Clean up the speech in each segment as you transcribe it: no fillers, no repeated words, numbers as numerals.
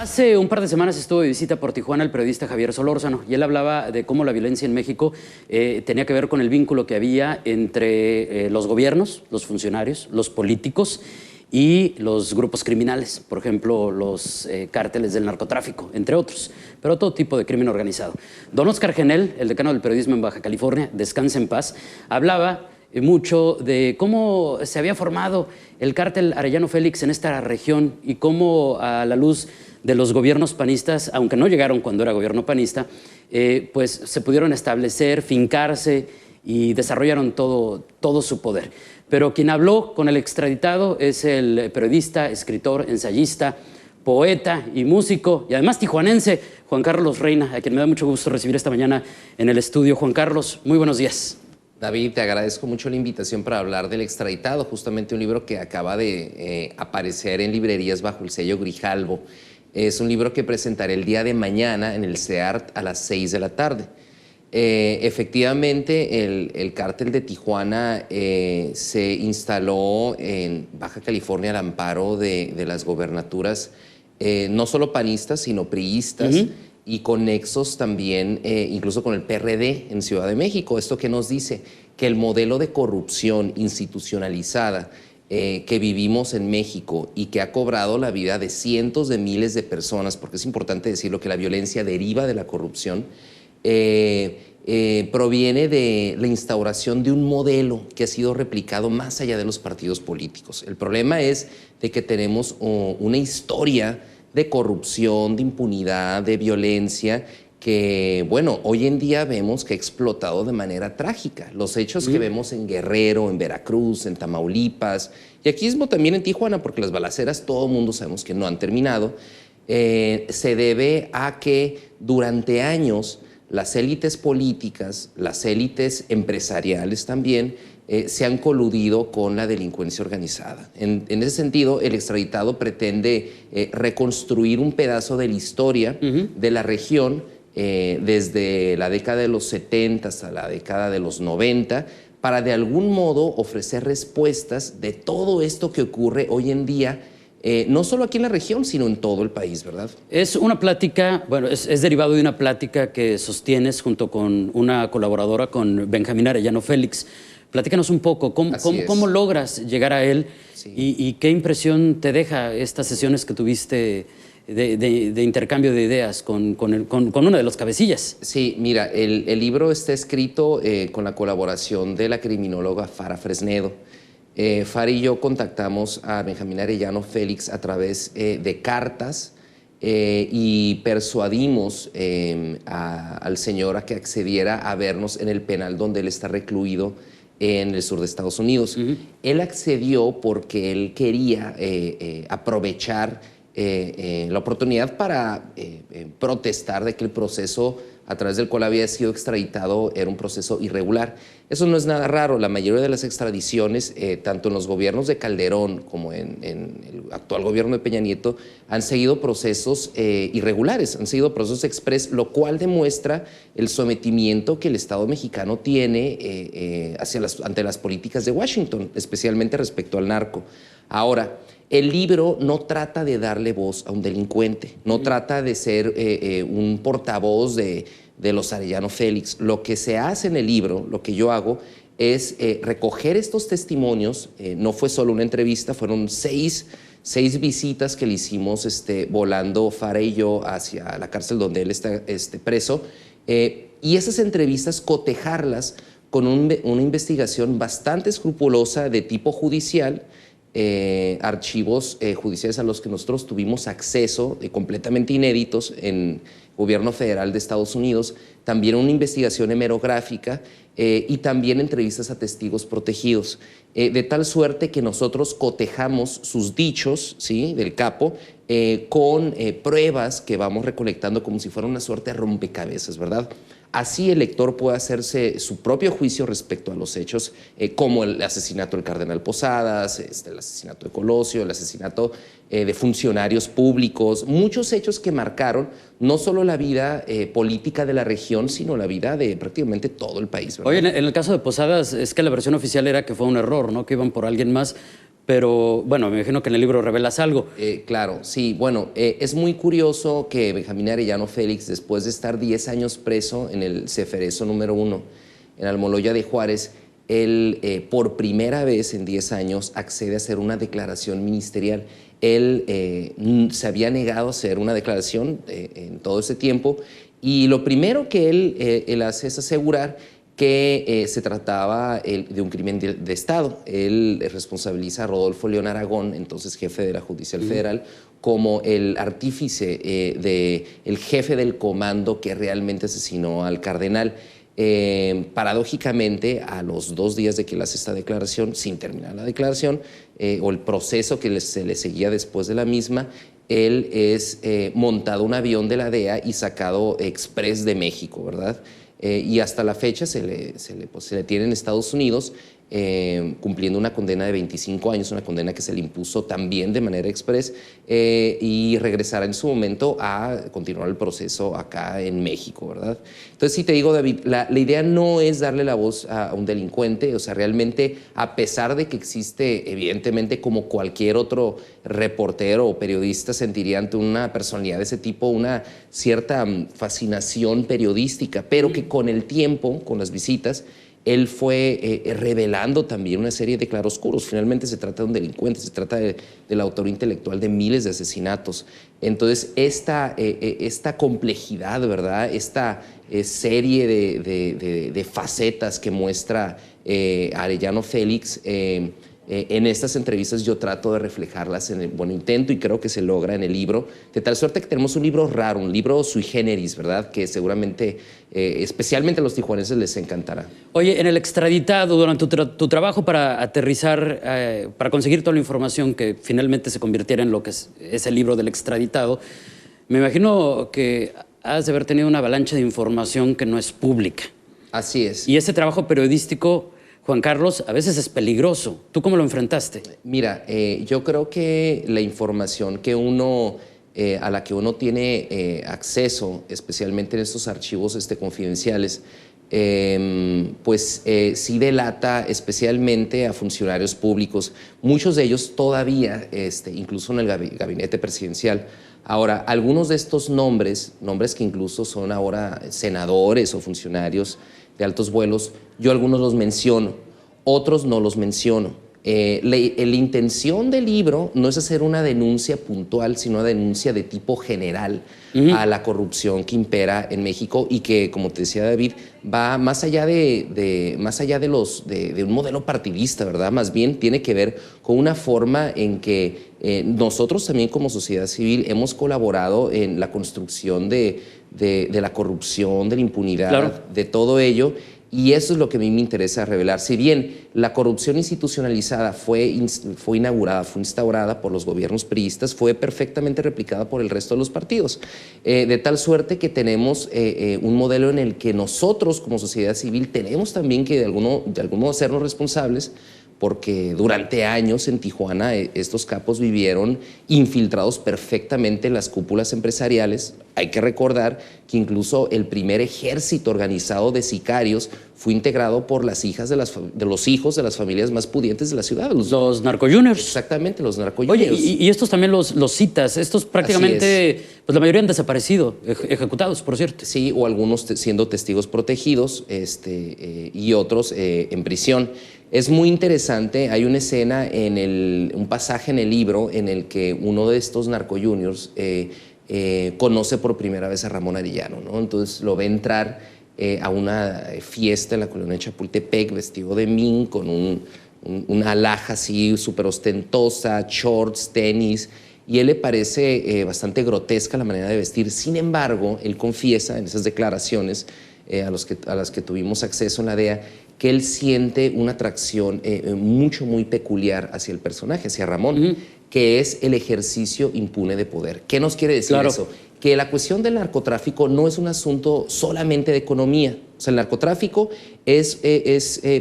Hace un par de semanas estuvo de visita por Tijuana el periodista Javier Solórzano y él hablaba de cómo la violencia en México tenía que ver con el vínculo que había entre los gobiernos, los funcionarios, los políticos y los grupos criminales, por ejemplo, los cárteles del narcotráfico, entre otros, pero todo tipo de crimen organizado. Don Óscar Genel, el decano del periodismo en Baja California, descansa en paz, hablaba mucho de cómo se había formado el cártel Arellano Félix en esta región y cómo, a la luz de los gobiernos panistas, aunque no llegaron cuando era gobierno panista, pues se pudieron establecer, fincarse y desarrollaron todo su poder. Pero quien habló con el extraditado es el periodista, escritor, ensayista, poeta y músico, y además tijuanense, Juan Carlos Reina, a quien me da mucho gusto recibir esta mañana en el estudio. Juan Carlos, muy buenos días. David, te agradezco mucho la invitación para hablar del extraditado, justamente un libro que acaba de aparecer en librerías bajo el sello Grijalbo. Es un libro que presentaré el día de mañana en el CEART a las 6 de la tarde. Efectivamente, el cártel de Tijuana se instaló en Baja California al amparo de las gobernaturas, no solo panistas, sino priistas, y con nexos también, incluso con el PRD en Ciudad de México. ¿Esto qué nos dice? Que el modelo de corrupción institucionalizada que vivimos en México y que ha cobrado la vida de cientos de miles de personas, porque es importante decirlo que la violencia deriva de la corrupción, proviene de la instauración de un modelo que ha sido replicado más allá de los partidos políticos. El problema es de que tenemos una historia de corrupción, de impunidad, de violencia, que, bueno, hoy en día vemos que ha explotado de manera trágica. Los hechos que vemos en Guerrero, en Veracruz, en Tamaulipas, y aquí mismo también en Tijuana, porque las balaceras todo el mundo sabemos que no han terminado, se debe a que durante años las élites políticas, las élites empresariales también, se han coludido con la delincuencia organizada. En ese sentido, el extraditado pretende reconstruir un pedazo de la historia de la región desde la década de los 70 hasta la década de los 90, para de algún modo ofrecer respuestas de todo esto que ocurre hoy en día, no solo aquí en la región, sino en todo el país, ¿verdad? Es una plática, bueno, es derivado de una plática que sostienes junto con una colaboradora, con Benjamín Arellano Félix. Platícanos un poco, ¿cómo logras llegar a él? Sí. Y qué impresión te deja estas sesiones que tuviste de intercambio de ideas con uno de los cabecillas? Sí, mira, el libro está escrito con la colaboración de la criminóloga Fara Fresnedo. Fara y yo contactamos a Benjamín Arellano Félix a través de cartas y persuadimos al señor a que accediera a vernos en el penal donde él está recluido en el sur de Estados Unidos. Él accedió porque él quería aprovechar la oportunidad para protestar de que el proceso a través del cual había sido extraditado era un proceso irregular. Eso no es nada raro. La mayoría de las extradiciones, tanto en los gobiernos de Calderón como en el actual gobierno de Peña Nieto, han seguido procesos irregulares, han seguido procesos express, lo cual demuestra el sometimiento que el Estado mexicano tiene ante las políticas de Washington, especialmente respecto al narco. Ahora, el libro no trata de darle voz a un delincuente, no trata de ser un portavoz de los Arellano Félix. Lo que se hace en el libro, lo que yo hago, es recoger estos testimonios. No fue solo una entrevista, fueron seis visitas que le hicimos volando Fara y yo hacia la cárcel donde él está preso. Y esas entrevistas cotejarlas con una investigación bastante escrupulosa de tipo judicial, archivos judiciales a los que nosotros tuvimos acceso, completamente inéditos en gobierno federal de Estados Unidos, también una investigación hemerográfica y también entrevistas a testigos protegidos, de tal suerte que nosotros cotejamos sus dichos, ¿sí?, del capo con pruebas que vamos recolectando como si fuera una suerte de rompecabezas, ¿verdad? Así el lector puede hacerse su propio juicio respecto a los hechos, como el asesinato del cardenal Posadas, el asesinato de Colosio, el asesinato de funcionarios públicos, muchos hechos que marcaron no solo la vida política de la región, sino la vida de prácticamente todo el país, ¿verdad? Oye, en el caso de Posadas, es que la versión oficial era que fue un error, ¿no?, que iban por alguien más. pero bueno, me imagino que en el libro revelas algo. Claro, sí. Bueno, es muy curioso que Benjamín Arellano Félix, después de estar 10 años preso en el Ceferezo número 1, en Almoloya de Juárez, él por primera vez en 10 años accede a hacer una declaración ministerial. Él se había negado a hacer una declaración en todo ese tiempo, y lo primero que él hace es asegurar que se trataba de un crimen de Estado. Él responsabiliza a Rodolfo León Aragón, entonces jefe de la Judicial Federal, como el artífice el jefe del comando que realmente asesinó al cardenal. Paradójicamente, a los 2 días de que él hace esta declaración, sin terminar la declaración, o el proceso que se le seguía después de la misma, él es montado un avión de la DEA y sacado express de México, ¿verdad? Y hasta la fecha se le tiene en Estados Unidos, cumpliendo una condena de 25 años, una condena que se le impuso también de manera express, y regresará en su momento a continuar el proceso acá en México, ¿verdad? Entonces, sí te digo, David, la idea no es darle la voz a un delincuente. O sea, realmente, a pesar de que existe, evidentemente, como cualquier otro reportero o periodista sentiría ante una personalidad de ese tipo una cierta fascinación periodística, pero que con el tiempo, con las visitas, él fue revelando también una serie de claroscuros. Finalmente se trata de un delincuente, se trata del autor intelectual de miles de asesinatos. Entonces, esta complejidad, ¿verdad? Esta serie de facetas que muestra Arellano Félix, en estas entrevistas yo trato de reflejarlas intento, y creo que se logra en el libro, de tal suerte que tenemos un libro raro, un libro sui generis, ¿verdad? Que seguramente, especialmente a los tijuanenses, les encantará. Oye, en el extraditado, durante tu trabajo para aterrizar, para conseguir toda la información que finalmente se convirtiera en lo que es el libro del extraditado, me imagino que has de haber tenido una avalancha de información que no es pública. Así es. Y ese trabajo periodístico, Juan Carlos, a veces es peligroso. ¿Tú cómo lo enfrentaste? Mira, yo creo que la información que a la que uno tiene acceso, especialmente en estos archivos confidenciales, sí delata especialmente a funcionarios públicos, muchos de ellos todavía, incluso en el gabinete presidencial. Ahora, algunos de estos nombres que incluso son ahora senadores o funcionarios de altos vuelos, yo algunos los menciono, otros no los menciono. La intención del libro no es hacer una denuncia puntual, sino una denuncia de tipo general a la corrupción que impera en México, y que, como te decía David, va más allá de un modelo partidista, ¿verdad? Más bien tiene que ver con una forma en que nosotros también, como sociedad civil, hemos colaborado en la construcción de la corrupción, de la impunidad, claro, de todo ello. Y eso es lo que a mí me interesa revelar. Si bien la corrupción institucionalizada fue instaurada por los gobiernos priistas, fue perfectamente replicada por el resto de los partidos. De tal suerte que tenemos un modelo en el que nosotros, como sociedad civil, tenemos también que de algún modo hacernos responsables, porque durante años en Tijuana estos capos vivieron infiltrados perfectamente en las cúpulas empresariales. Hay que recordar que incluso el primer ejército organizado de sicarios fue integrado por las hijas de los hijos de las familias más pudientes de la ciudad. Los narcojuniors. Exactamente, los narcojuniors. Oye, y estos también los citas. Estos prácticamente, pues la mayoría han desaparecido, ejecutados, por cierto. Sí, o algunos siendo testigos protegidos, y otros en prisión. Es muy interesante, hay una escena, un pasaje en el libro en el que uno de estos narcojuniors conoce por primera vez a Ramón Arellano, ¿no? Entonces lo ve entrar a una fiesta en la colonia de Chapultepec, vestido de mink, con una alhaja así súper ostentosa, shorts, tenis, y él le parece bastante grotesca la manera de vestir. Sin embargo, él confiesa en esas declaraciones a las que tuvimos acceso en la DEA, que él siente una atracción muy peculiar hacia el personaje, hacia Ramón, que es el ejercicio impune de poder. ¿Qué nos quiere decir eso? Que la cuestión del narcotráfico no es un asunto solamente de economía. O sea, el narcotráfico es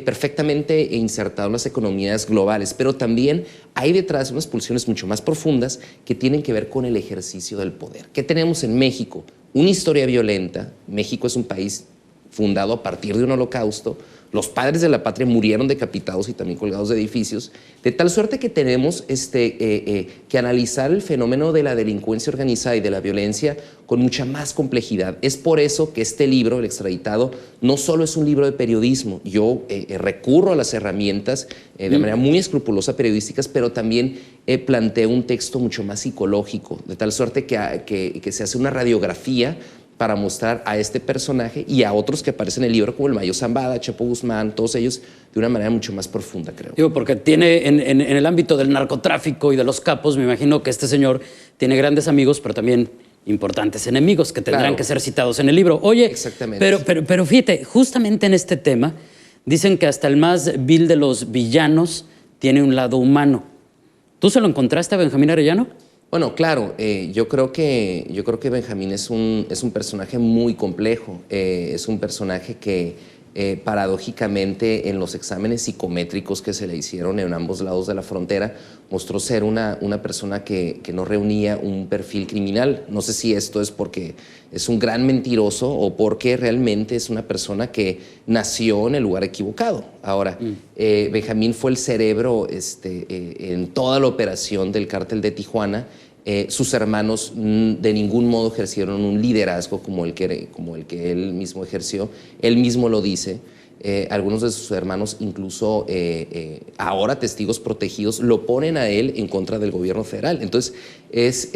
perfectamente insertado en las economías globales, pero también hay detrás unas pulsiones mucho más profundas que tienen que ver con el ejercicio del poder. ¿Qué tenemos en México? Una historia violenta. México es un país fundado a partir de un holocausto, los padres de la patria murieron decapitados y también colgados de edificios, de tal suerte que tenemos que analizar el fenómeno de la delincuencia organizada y de la violencia con mucha más complejidad. Es por eso que este libro, El extraditado, no solo es un libro de periodismo. Yo recurro a las herramientas de manera muy escrupulosa periodísticas, pero también planteo un texto mucho más psicológico, de tal suerte que se hace una radiografía para mostrar a este personaje y a otros que aparecen en el libro, como el Mayo Zambada, Chapo Guzmán, todos ellos, de una manera mucho más profunda, creo. Digo, porque tiene en el ámbito del narcotráfico y de los capos, me imagino que este señor tiene grandes amigos, pero también importantes enemigos que tendrán que ser citados en el libro. Oye, exactamente. Pero fíjate, justamente en este tema, dicen que hasta el más vil de los villanos tiene un lado humano. ¿Tú se lo encontraste a Benjamín Arellano? Bueno, claro, yo creo que Benjamín es un personaje muy complejo, es un personaje que paradójicamente en los exámenes psicométricos que se le hicieron en ambos lados de la frontera mostró ser una persona que no reunía un perfil criminal. No sé si esto es porque es un gran mentiroso o porque realmente es una persona que nació en el lugar equivocado. Ahora, Benjamín fue el cerebro en toda la operación del cártel de Tijuana. Sus hermanos de ningún modo ejercieron un liderazgo como el que él mismo ejerció. Él mismo lo dice. Algunos de sus hermanos, incluso ahora testigos protegidos, lo ponen a él en contra del gobierno federal. Entonces, es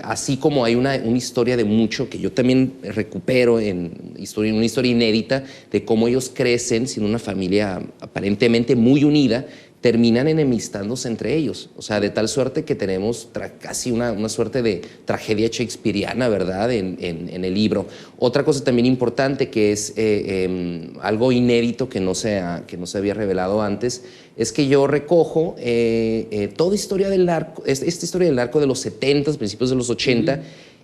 así como hay una historia de mucho que yo también recupero en una historia inédita de cómo ellos crecen sin una familia aparentemente muy unida, terminan enemistándose entre ellos. O sea, de tal suerte que tenemos casi una suerte de tragedia shakespeariana, ¿verdad?, en el libro. Otra cosa también importante que es algo inédito que no se había revelado antes, es que yo recojo toda historia del narco, esta historia del narco de los 70, principios de los 80,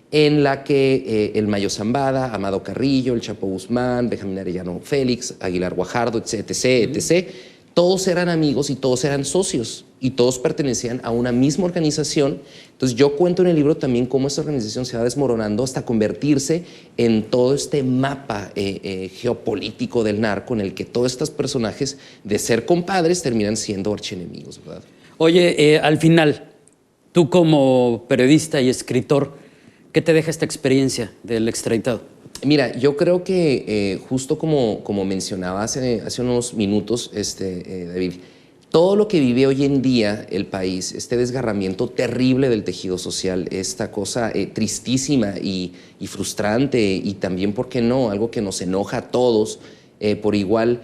en la que el Mayo Zambada, Amado Carrillo, el Chapo Guzmán, Benjamín Arellano Félix, Aguilar Guajardo, etc., todos eran amigos y todos eran socios y todos pertenecían a una misma organización. Entonces yo cuento en el libro también cómo esta organización se va desmoronando hasta convertirse en todo este mapa geopolítico del narco en el que todos estos personajes, de ser compadres, terminan siendo archienemigos, ¿verdad? Oye, al final, tú como periodista y escritor, ¿qué te deja esta experiencia del extraditado? Mira, yo creo que justo como mencionaba hace unos minutos, David, todo lo que vive hoy en día el país, este desgarramiento terrible del tejido social, esta cosa tristísima y frustrante y también, ¿por qué no?, algo que nos enoja a todos por igual,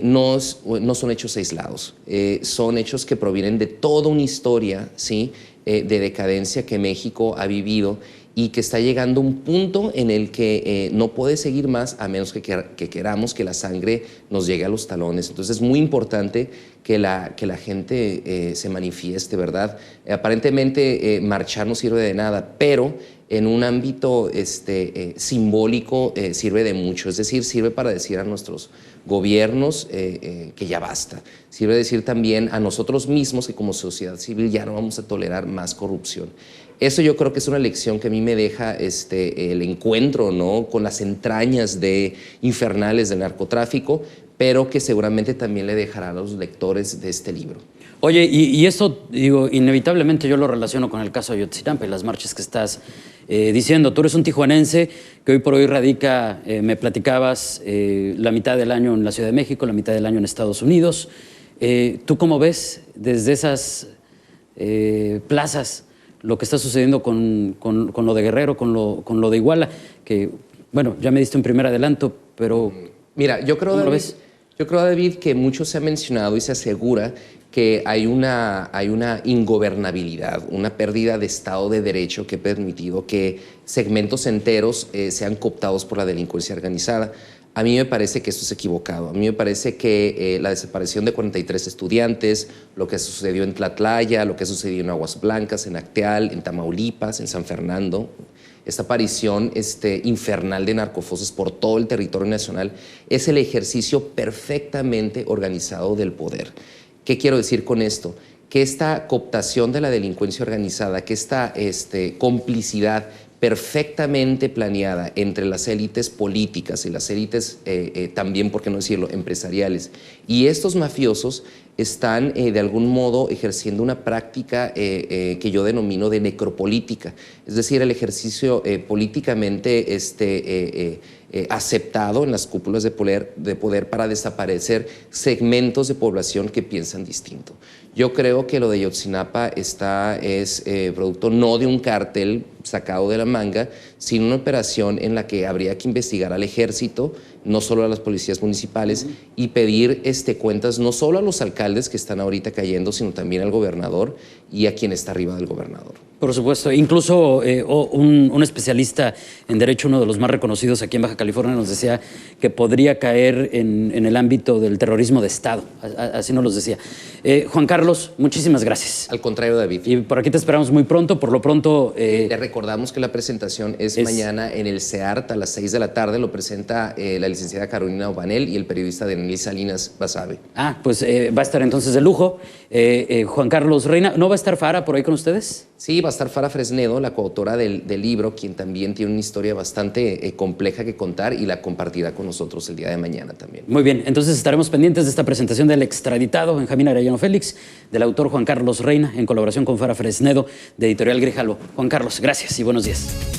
no son hechos aislados, son hechos que provienen de toda una historia, ¿sí?, de decadencia que México ha vivido y que está llegando a un punto en el que no puede seguir más a menos que queramos que la sangre nos llegue a los talones. Entonces es muy importante que la gente se manifieste, ¿verdad? Aparentemente marchar no sirve de nada, pero en un ámbito simbólico sirve de mucho. Es decir, sirve para decir a nuestros gobiernos que ya basta. Sirve decir también a nosotros mismos que como sociedad civil ya no vamos a tolerar más corrupción. Eso yo creo que es una lección que a mí me deja el encuentro, ¿no?, con las entrañas infernales del narcotráfico, pero que seguramente también le dejará a los lectores de este libro. Oye, y eso, digo, inevitablemente yo lo relaciono con el caso de Ayotzinapa y las marchas que estás diciendo. Tú eres un tijuanense que hoy por hoy radica, me platicabas, la mitad del año en la Ciudad de México, la mitad del año en Estados Unidos. ¿Tú cómo ves desde esas plazas lo que está sucediendo con lo de Guerrero, con lo de Iguala? Que, bueno, ya me diste un primer adelanto, pero mira, yo creo, David, que mucho se ha mencionado y se asegura que hay una ingobernabilidad, una pérdida de Estado de Derecho que ha permitido que segmentos enteros sean cooptados por la delincuencia organizada. A mí me parece que esto es equivocado. A mí me parece que la desaparición de 43 estudiantes, lo que sucedió en Tlatlaya, lo que sucedió en Aguas Blancas, en Acteal, en Tamaulipas, en San Fernando, esta aparición infernal de narcofosas por todo el territorio nacional, es el ejercicio perfectamente organizado del poder. ¿Qué quiero decir con esto? Que esta cooptación de la delincuencia organizada, que esta complicidad perfectamente planeada entre las élites políticas y las élites también, por qué no decirlo, empresariales. Y estos mafiosos están de algún modo ejerciendo una práctica que yo denomino de necropolítica, es decir, el ejercicio políticamente aceptado en las cúpulas de poder para desaparecer segmentos de población que piensan distinto. Yo creo que lo de Ayotzinapa es producto no de un cártel sacado de la manga, sino una operación en la que habría que investigar al ejército, no solo a las policías municipales, y pedir cuentas no solo a los alcaldes que están ahorita cayendo, sino también al gobernador y a quien está arriba del gobernador. Por supuesto, incluso un especialista en derecho, uno de los más reconocidos aquí en Baja California, nos decía que podría caer en el ámbito del terrorismo de Estado, así nos lo decía. Juan Carlos, muchísimas gracias. Al contrario, David. Y por aquí te esperamos muy pronto, por lo pronto... Le recordamos que la presentación es mañana en el CEART a las 6 de la tarde, lo presenta la licenciada Carolina Obanel y el periodista Denis Salinas Basabe. Pues va a estar entonces de lujo. Juan Carlos Reina, ¿no va a estar Fara por ahí con ustedes? Sí, va a estar Fara Fresnedo, la coautora del libro, quien también tiene una historia bastante compleja que contar y la compartirá con nosotros el día de mañana también. Muy bien, entonces estaremos pendientes de esta presentación del extraditado Benjamín Arellano Félix, del autor Juan Carlos Reina, en colaboración con Fara Fresnedo, de Editorial Grijalvo. Juan Carlos, gracias y buenos días.